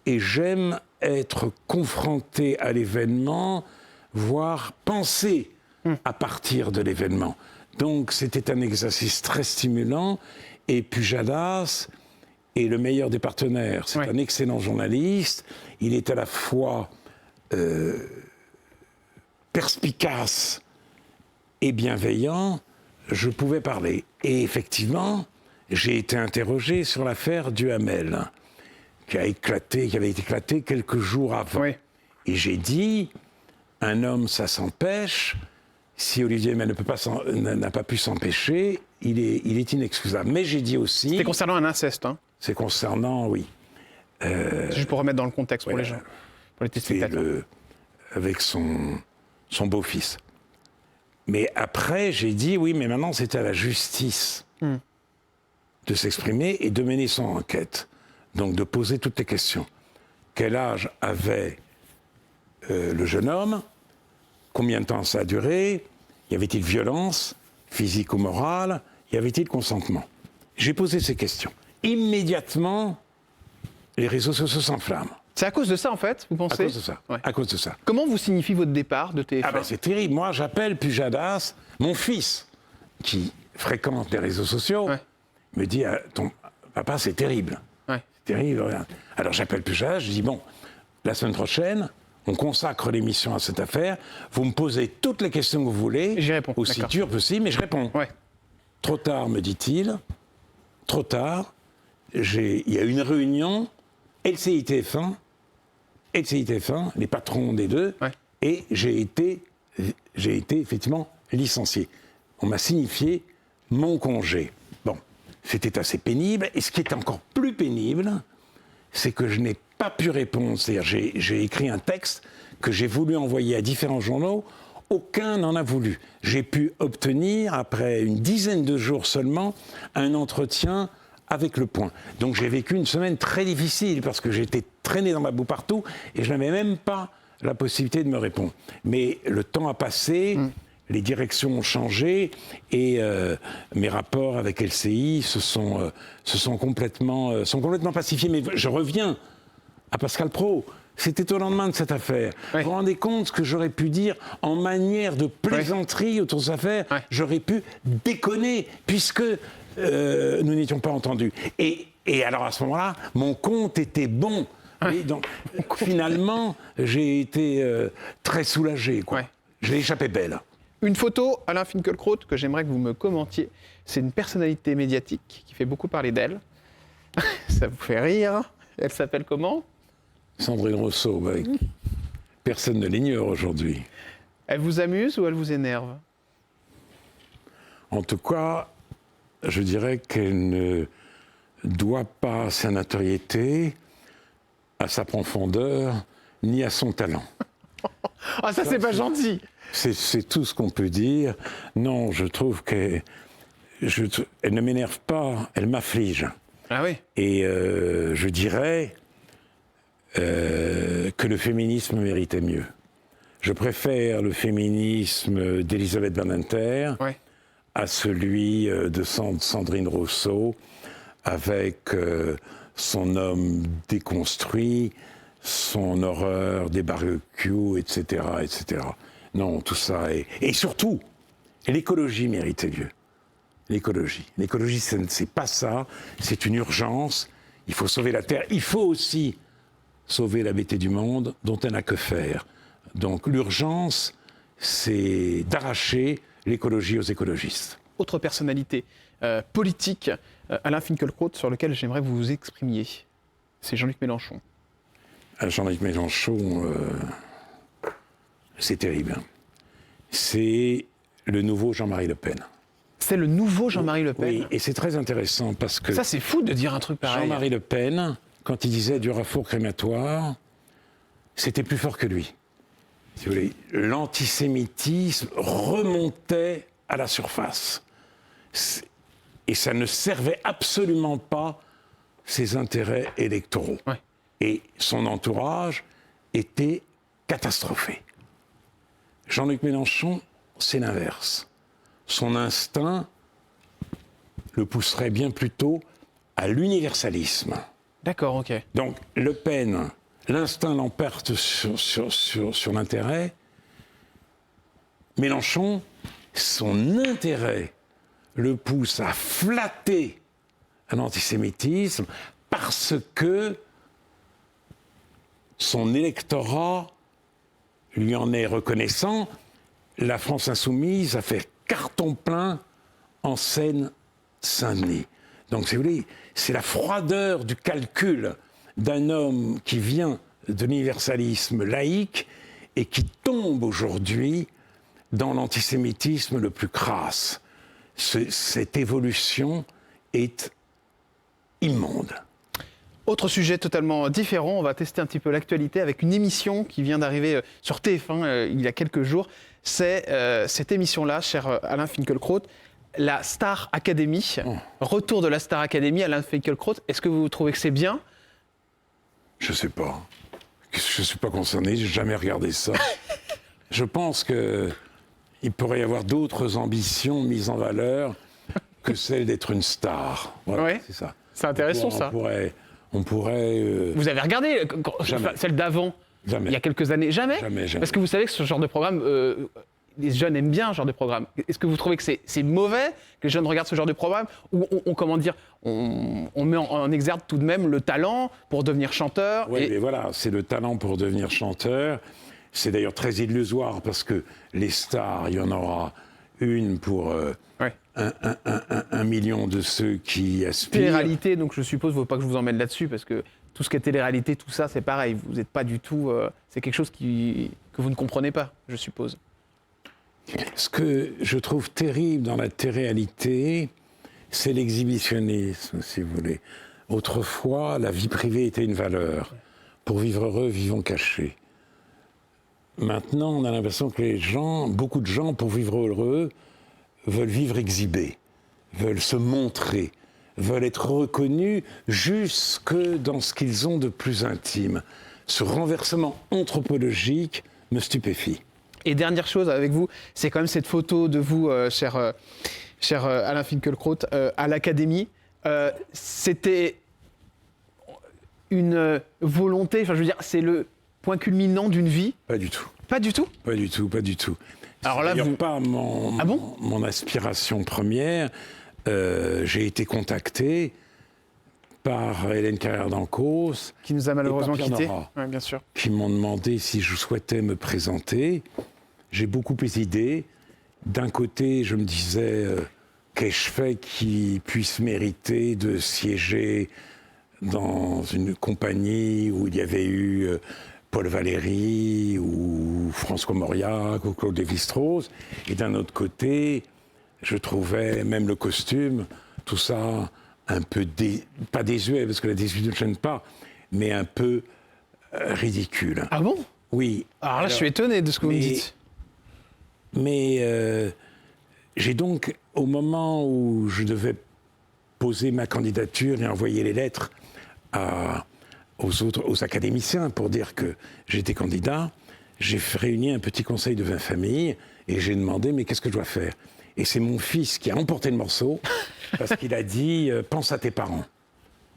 et j'aime être confronté à l'événement, voire penser à partir de l'événement. Donc c'était un exercice très stimulant et Pujadas est le meilleur des partenaires. C'est un excellent journaliste, il est à la fois perspicace et bienveillant, je pouvais parler. Et effectivement, j'ai été interrogé sur l'affaire Duhamel, qui avait éclaté quelques jours avant. Oui. Et j'ai dit, un homme, ça s'empêche. Si Olivier Duhamel n'a pas pu s'empêcher, il est inexcusable. Mais j'ai dit aussi... C'était concernant un inceste, hein? C'est concernant, oui. Juste pour remettre dans le contexte pour les gens, pour les téléspectateurs. Avec son beau-fils. Mais après, j'ai dit, oui, mais maintenant, c'est à la justice de s'exprimer et de mener son enquête. Donc, de poser toutes les questions. Quel âge avait le jeune homme? Combien de temps ça a duré? Y avait-il violence, physique ou morale? Y avait-il consentement? J'ai posé ces questions. Immédiatement, les réseaux sociaux s'enflamment. C'est à cause de ça, en fait, vous pensez? À cause de ça. Ouais. À cause de ça. Comment vous signifiez votre départ de TF1? Ah ben c'est terrible. Moi, j'appelle Pujadas, mon fils, qui fréquente les réseaux sociaux, me dit ton papa, c'est terrible. C'est terrible. Regarde. Alors j'appelle Pujadas, je dis bon, la semaine prochaine, on consacre l'émission à cette affaire. Vous me posez toutes les questions que vous voulez. J'y réponds. Aussi dur possible, mais je réponds. Trop tard, me dit-il. Trop tard. Il y a une réunion, LCI TF1, les patrons des deux, et j'ai été effectivement licencié. On m'a signifié mon congé. Bon, c'était assez pénible. Et ce qui est encore plus pénible, c'est que je n'ai pas pu répondre. C'est-à-dire, j'ai écrit un texte que j'ai voulu envoyer à différents journaux. Aucun n'en a voulu. J'ai pu obtenir, après une dizaine de jours seulement, un entretien avec Le Point. Donc j'ai vécu une semaine très difficile parce que j'étais traîné dans ma boue partout et je n'avais même pas la possibilité de me répondre. Mais le temps a passé, les directions ont changé et mes rapports avec LCI se sont complètement pacifiés. Mais je reviens à Pascal Praud. C'était au lendemain de cette affaire. Vous vous rendez compte ce que j'aurais pu dire en manière de plaisanterie autour de cette affaire? J'aurais pu déconner puisque nous n'étions pas entendus. Et alors à ce moment-là, mon compte était bon. Et donc, finalement, j'ai été très soulagé. J'ai échappé belle. Une photo, Alain Finkielkraut, que j'aimerais que vous me commentiez. C'est une personnalité médiatique qui fait beaucoup parler d'elle. Ça vous fait rire. Elle s'appelle comment? Sandrine Rousseau. Personne ne l'ignore aujourd'hui. Elle vous amuse ou elle vous énerve? En tout cas, je dirais qu'elle ne doit pas sa notoriété à sa profondeur ni à son talent. Ah, ça c'est pas gentil. C'est tout ce qu'on peut dire. Non, je trouve qu'elle ne m'énerve pas, elle m'afflige. Ah oui. Et je dirais que le féminisme méritait mieux. Je préfère le féminisme d'Elisabeth Badinter à celui de Sandrine Rousseau, avec son homme déconstruit, son horreur des barbecues, etc., etc. Non, tout ça est... Et surtout, l'écologie méritait mieux. L'écologie. L'écologie, c'est pas ça, c'est une urgence il faut sauver la Terre. Il faut aussi sauver la beauté du monde dont elle n'a que faire. Donc l'urgence, c'est d'arracher l'écologie aux écologistes. Autre personnalité politique, Alain Finkielkraut, sur lequel j'aimerais que vous vous exprimiez. C'est Jean-Luc Mélenchon. Jean-Luc Mélenchon, c'est terrible. C'est le nouveau Jean-Marie Le Pen. C'est le nouveau Jean-Marie Le Pen. Oui, et c'est très intéressant parce que... Ça, c'est fou de dire un truc pareil. Jean-Marie Le Pen, quand il disait du rafour crématoire, c'était plus fort que lui. Si vous voulez, l'antisémitisme remontait à la surface. Et ça ne servait absolument pas ses intérêts électoraux. Ouais. Et son entourage était catastrophé. Jean-Luc Mélenchon, c'est l'inverse. Son instinct le pousserait bien plutôt à l'universalisme. D'accord, ok. Donc Le Pen, l'instinct l'emporte sur l'intérêt. Mélenchon, son intérêt le pousse à flatter un antisémitisme parce que son électorat lui en est reconnaissant. La France insoumise a fait carton plein en Seine-Saint-Denis. Donc, si vous voulez, c'est la froideur du calcul d'un homme qui vient de l'universalisme laïque et qui tombe aujourd'hui dans l'antisémitisme le plus crasse. Cette évolution est immonde. Autre sujet totalement différent, on va tester un petit peu l'actualité avec une émission qui vient d'arriver sur TF1 il y a quelques jours. C'est cette émission-là, cher Alain Finkielkraut, la Star Academy. Retour de la Star Academy, Alain Finkielkraut. Est-ce que vous trouvez que c'est bien ? Je ne sais pas. Je ne suis pas concerné, je n'ai jamais regardé ça. Je pense qu'il pourrait y avoir d'autres ambitions mises en valeur que celle d'être une star. Voilà, ouais. C'est ça. C'est intéressant, ça. On pourrait Vous avez regardé celle d'avant, Jamais. il y a quelques années ? Jamais. Parce que vous savez que ce genre de programme, les jeunes aiment bien ce genre de programme. Est-ce que vous trouvez que c'est mauvais que les jeunes regardent ce genre de programme ? Ou on met en exergue tout de même le talent pour devenir chanteur ? Oui, mais voilà, c'est le talent pour devenir chanteur. C'est d'ailleurs très illusoire parce que les stars, il y en aura une pour... Ouais. 1 million de ceux qui aspirent. Télé-réalité, donc je suppose, il ne faut pas que je vous emmène là-dessus, parce que tout ce qui est télé-réalité, tout ça, c'est pareil. Vous n'êtes pas du tout... c'est quelque chose que vous ne comprenez pas, je suppose. Ce que je trouve terrible dans la télé-réalité, c'est l'exhibitionnisme, si vous voulez. Autrefois, la vie privée était une valeur. Pour vivre heureux, vivons cachés. Maintenant, on a l'impression que beaucoup de gens, pour vivre heureux, veulent vivre exhibés, veulent se montrer, veulent être reconnus jusque dans ce qu'ils ont de plus intime. Ce renversement anthropologique me stupéfie. Et dernière chose avec vous, c'est quand même cette photo de vous, cher Alain Finkielkraut, à l'Académie. C'était une volonté, enfin je veux dire, c'est le point culminant d'une vie ? Pas du tout. Pas du tout ? Pas du tout, pas du tout. Alors là, c'est pas mon aspiration première. J'ai été contacté par Hélène Carrère d'Ancos, qui nous a malheureusement quittés. Ouais, bien sûr. Qui m'ont demandé si je souhaitais me présenter. J'ai beaucoup hésité. D'un côté, je me disais, qu'ai-je fait qui puisse mériter de siéger dans une compagnie où il y avait eu Paul Valéry ou François Mauriac ou Claude Lévi-Strauss. Et d'un autre côté, je trouvais même le costume, tout ça un peu, pas désuet, parce que la désuétude ne gêne pas, mais un peu ridicule. Ah bon ? Oui. Alors là, je suis étonné de ce que vous me dites. Mais j'ai donc, au moment où je poser ma candidature et envoyer les lettres aux académiciens pour dire que j'étais candidat, j'ai réuni un petit conseil de 20 familles et j'ai demandé mais qu'est-ce que je dois faire? Et c'est mon fils qui a emporté le morceau parce qu'il a dit pense à tes parents.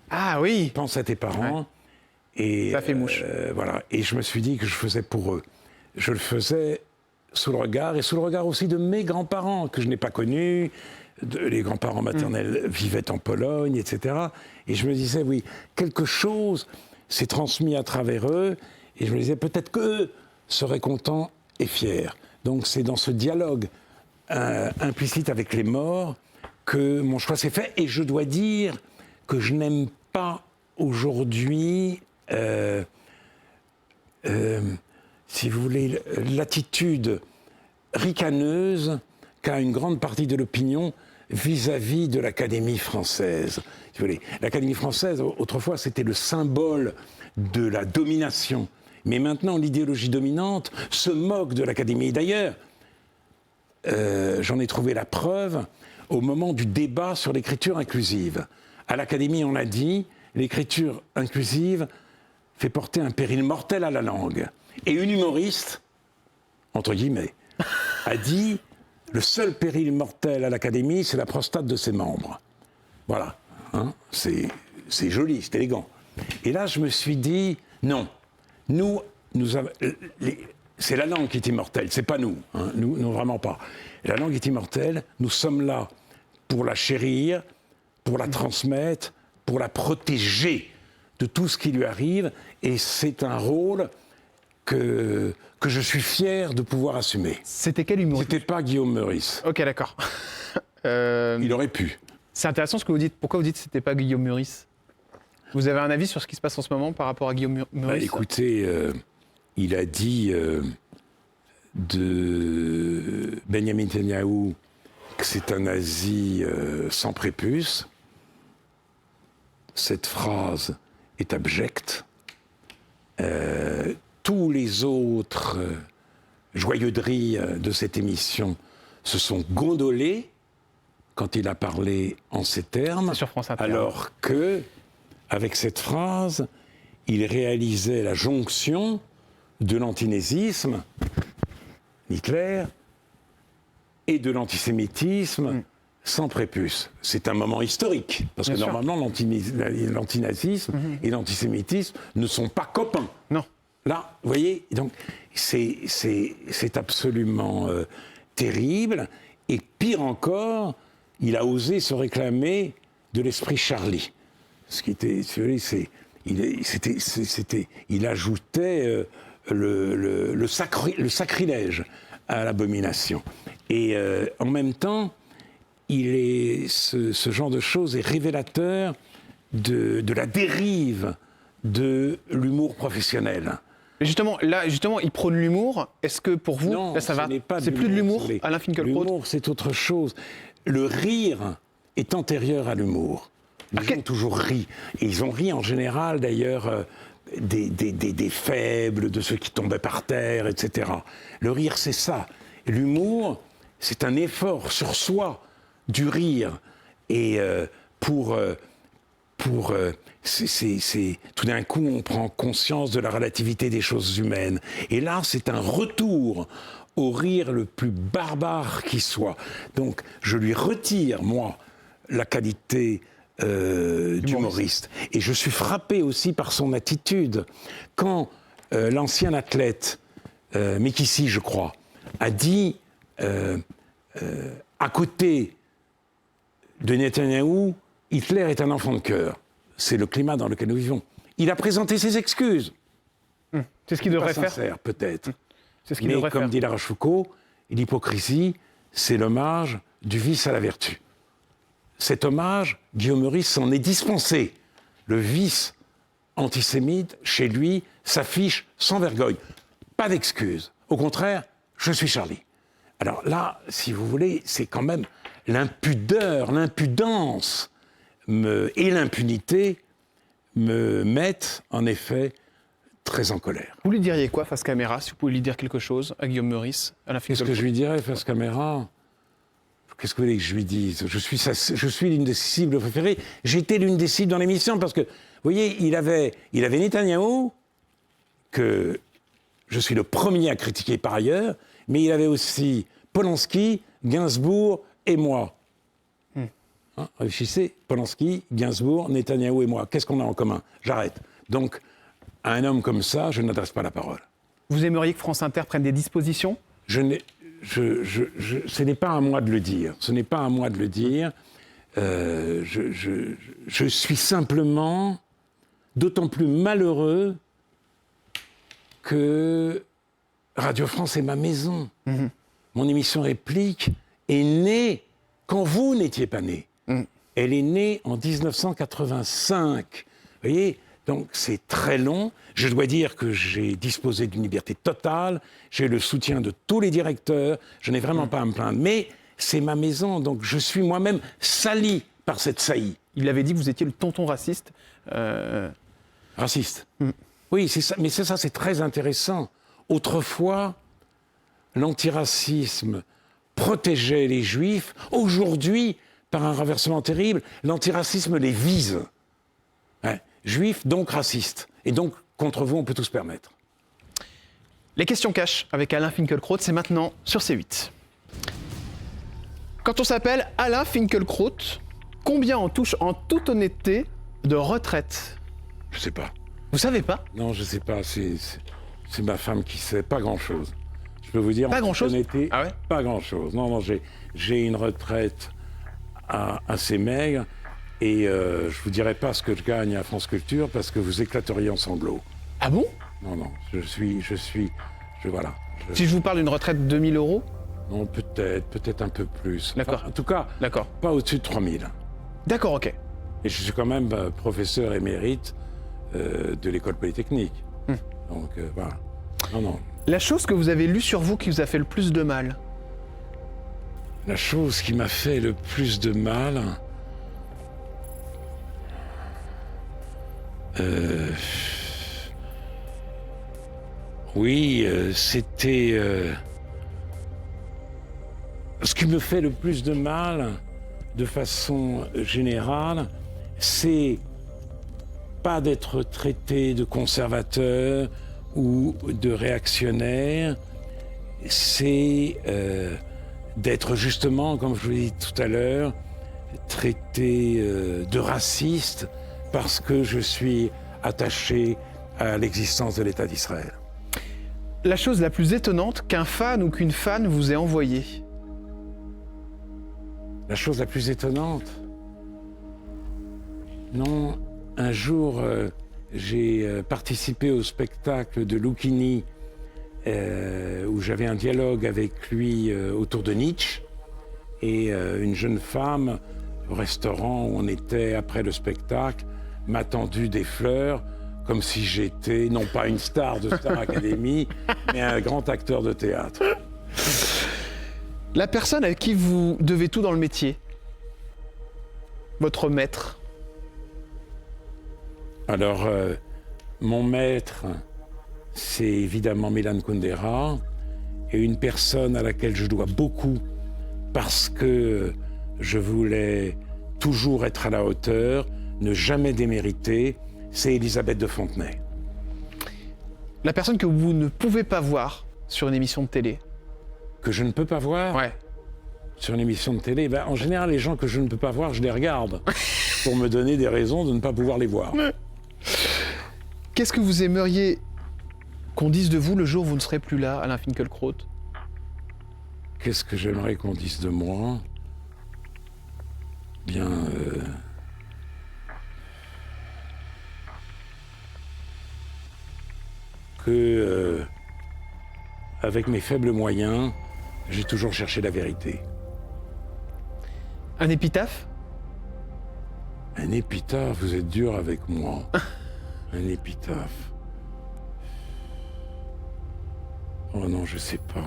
Ah oui. Pense à tes parents. Ouais. Et ça fait mouche. Voilà. Et je me suis dit que je faisais pour eux. Je le faisais sous le regard et sous le regard aussi de mes grands-parents que je n'ai pas connus, les grands-parents maternels vivaient en Pologne, etc. Et je me disais, oui, quelque chose s'est transmis à travers eux, et je me disais, peut-être qu'eux seraient contents et fiers. Donc c'est dans ce dialogue implicite avec les morts que mon choix s'est fait, et je dois dire que je n'aime pas aujourd'hui, si vous voulez, l'attitude ricaneuse qu'a une grande partie de l'opinion vis-à-vis de l'Académie française. Si vous voulez, l'Académie française, autrefois, c'était le symbole de la domination. Mais maintenant, l'idéologie dominante se moque de l'Académie. D'ailleurs, j'en ai trouvé la preuve au moment du débat sur l'écriture inclusive. À l'Académie, on a dit, l'écriture inclusive fait porter un péril mortel à la langue. Et une humoriste, entre guillemets, a dit, le seul péril mortel à l'Académie, c'est la prostate de ses membres. Voilà, hein, c'est joli, c'est élégant. Et là, je me suis dit, non, c'est la langue qui est immortelle, c'est pas nous, hein, nous, vraiment pas. La langue est immortelle, nous sommes là pour la chérir, pour la transmettre, pour la protéger de tout ce qui lui arrive, et c'est un rôle que je suis fier de pouvoir assumer. C'était quel humoriste ? C'était pas Guillaume Meurice. Ok, d'accord. Il aurait pu. C'est intéressant ce que vous dites. Pourquoi vous dites que c'était pas Guillaume Meurice ? Vous avez un avis sur ce qui se passe en ce moment par rapport à Guillaume Meurice ? Écoutez, il a dit de Benjamin Netanyahou que c'est un nazi sans prépuce. Cette phrase est abjecte. Tous les autres joyeuderies de cette émission se sont gondolés quand il a parlé en ces termes, sur France Inter. Alors que, avec cette phrase, il réalisait la jonction de l'antinézisme, Hitler, et de l'antisémitisme sans prépuce. C'est un moment historique, parce que normalement, l'antinazisme et l'antisémitisme ne sont pas copains. Non. Là, vous voyez, donc c'est absolument terrible. Et pire encore, il a osé se réclamer de l'esprit Charlie. Ce qui était, si vous voulez, il ajoutait le sacrilège à l'abomination. Et en même temps, ce genre de choses est révélateur de la dérive de l'humour professionnel. Justement, il prône l'humour. Est-ce que pour vous, non, là, ça va ? C'est plus de l'humour, Alain Finkielkraut ? L'humour, c'est autre chose. Le rire est antérieur à l'humour. Les gens ont toujours ri. Et ils ont ri en général, d'ailleurs, des faibles, de ceux qui tombaient par terre, etc. Le rire, c'est ça. L'humour, c'est un effort sur soi du rire. Et tout d'un coup, on prend conscience de la relativité des choses humaines. Et là, c'est un retour au rire le plus barbare qui soit. Donc, je lui retire, moi, la qualité d'humoriste. Et je suis frappé aussi par son attitude. Quand l'ancien athlète, Mekissi, je crois, a dit, à côté de Netanyahou, Hitler est un enfant de cœur. C'est le climat dans lequel nous vivons. Il a présenté ses excuses. C'est ce qu'il devrait faire. Sincère, peut-être. C'est ce qu'il Mais devrait comme faire. dit La Rochefoucauld, l'hypocrisie, c'est l'hommage du vice à la vertu. Cet hommage, Guillaume Meurice s'en est dispensé. Le vice antisémite, chez lui, s'affiche sans vergogne. Pas d'excuses. Au contraire, je suis Charlie. Alors là, si vous voulez, c'est quand même l'impudeur, l'impudence et l'impunité me mettent, en effet, très en colère. Vous lui diriez quoi face caméra, si vous pouvez lui dire quelque chose à Guillaume Meurice, Alain Qu'est-ce Finkielkraut ? que je lui dirais face caméra ? Qu'est-ce que vous voulez que je lui dise ? Je suis l'une des cibles préférées. J'étais l'une des cibles dans l'émission parce que, vous voyez, il avait Netanyahou, que je suis le premier à critiquer par ailleurs, mais il avait aussi Polanski, Gainsbourg et moi. Hein, réfléchissez, Polanski, Gainsbourg, Netanyahou et moi. Qu'est-ce qu'on a en commun ? J'arrête. Donc, à un homme comme ça, je n'adresse pas la parole. Vous aimeriez que France Inter prenne des dispositions ? ce n'est pas à moi de le dire. Ce n'est pas à moi de le dire. Je suis simplement d'autant plus malheureux que Radio France est ma maison. Mmh. Mon émission Réplique est née quand vous n'étiez pas né. Mmh. Elle est née en 1985. Vous voyez, donc c'est très long. Je dois dire que j'ai disposé d'une liberté totale. J'ai le soutien de tous les directeurs. Je n'ai vraiment pas à me plaindre. Mais c'est ma maison, donc je suis moi-même sali par cette saillie. Il avait dit que vous étiez le tonton raciste. Raciste. Oui, c'est ça. Mais c'est ça, c'est très intéressant. Autrefois, l'antiracisme protégeait les Juifs. Aujourd'hui, par un renversement terrible, l'antiracisme les vise. Hein? Juifs, donc racistes. Et donc, contre vous, on peut tout se permettre. Les questions cash avec Alain Finkielkraut, c'est maintenant sur C8. Quand on s'appelle Alain Finkielkraut, combien on touche en toute honnêteté de retraite? Je sais pas. Vous savez pas? Non, je sais pas. C'est ma femme qui sait. Pas grand-chose. Je peux vous dire. Pas grand-chose? Ah ouais? Pas grand-chose. Non, j'ai une retraite assez maigre et je vous dirai pas ce que je gagne à France Culture parce que vous éclateriez en sanglots. Ah bon? Non. Voilà. Si je vous parle d'une retraite de 2 000 euros? Non, peut-être un peu plus. D'accord. Enfin, en tout cas, pas au-dessus de 3 000. D'accord, ok. Et je suis quand même professeur émérite de l'école polytechnique. Donc, voilà. Non. La chose que vous avez lue sur vous qui vous a fait le plus de mal? La chose qui m'a fait le plus de mal... Oui, c'était... Ce qui me fait le plus de mal, de façon générale, c'est pas d'être traité de conservateur ou de réactionnaire, c'est d'être justement, comme je vous l'ai dit tout à l'heure, traité de raciste parce que je suis attaché à l'existence de l'État d'Israël. La chose la plus étonnante qu'un fan ou qu'une fan vous ait envoyée? La chose la plus étonnante? Non, un jour, j'ai participé au spectacle de Lucchini où j'avais un dialogue avec lui autour de Nietzsche et une jeune femme au restaurant où on était après le spectacle m'a tendu des fleurs comme si j'étais non pas une star de Star Academy mais un grand acteur de théâtre. La personne à qui vous devez tout dans le métier, votre maître? Alors, mon maître, c'est évidemment Milan Kundera, et une personne à laquelle je dois beaucoup parce que je voulais toujours être à la hauteur, ne jamais démériter, c'est Elisabeth de Fontenay. La personne que vous ne pouvez pas voir sur une émission de télé? Que je ne peux pas voir? Ouais. Sur une émission de télé, en général, les gens que je ne peux pas voir, je les regarde pour me donner des raisons de ne pas pouvoir les voir. Qu'est-ce que vous aimeriez qu'on dise de vous le jour où vous ne serez plus là, Alain Finkielkraut? Qu'est-ce que j'aimerais qu'on dise de moi? Bien... que, avec mes faibles moyens, j'ai toujours cherché la vérité. Un épitaphe? Un épitaphe, vous êtes dur avec moi. Un épitaphe. Oh non, je sais pas.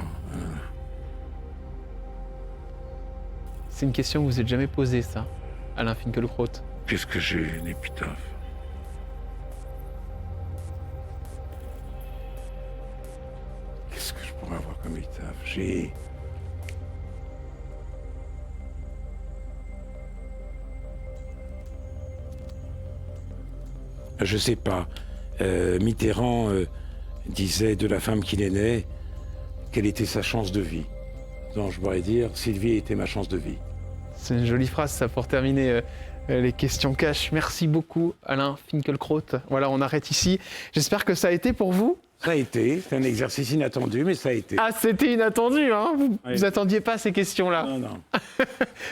C'est une question que vous n'êtes jamais posée, ça, Alain Finkielkraut. Qu'est-ce que j'ai, une épitaphe? Qu'est-ce que je pourrais avoir comme épitaphe? J'ai... Je sais pas. Mitterrand disait de la femme qu'il aimait quelle était sa chance de vie. Donc je pourrais dire, Sylvie était ma chance de vie. C'est une jolie phrase, ça, pour terminer les questions cash. Merci beaucoup, Alain Finkielkraut. Voilà, on arrête ici. J'espère que ça a été pour vous Ça a été. C'est un exercice inattendu, mais ça a été. Ah, c'était inattendu, hein. Vous attendiez pas ces questions-là. Non, non.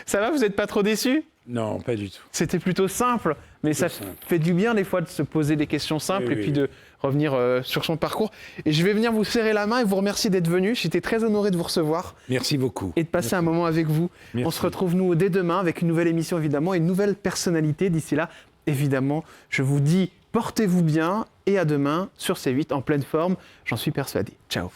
Ça va, vous n'êtes pas trop déçus? Non, pas du tout. C'était plutôt simple, mais ça fait du bien des fois de se poser des questions simples et puis de revenir sur son parcours. Et je vais venir vous serrer la main et vous remercier d'être venu. J'étais très honoré de vous recevoir. Merci beaucoup. Et de passer un moment avec vous. Merci. On se retrouve nous dès demain avec une nouvelle émission évidemment et une nouvelle personnalité. D'ici là, évidemment, je vous dis portez-vous bien et à demain sur C8 en pleine forme. J'en suis persuadé. Ciao.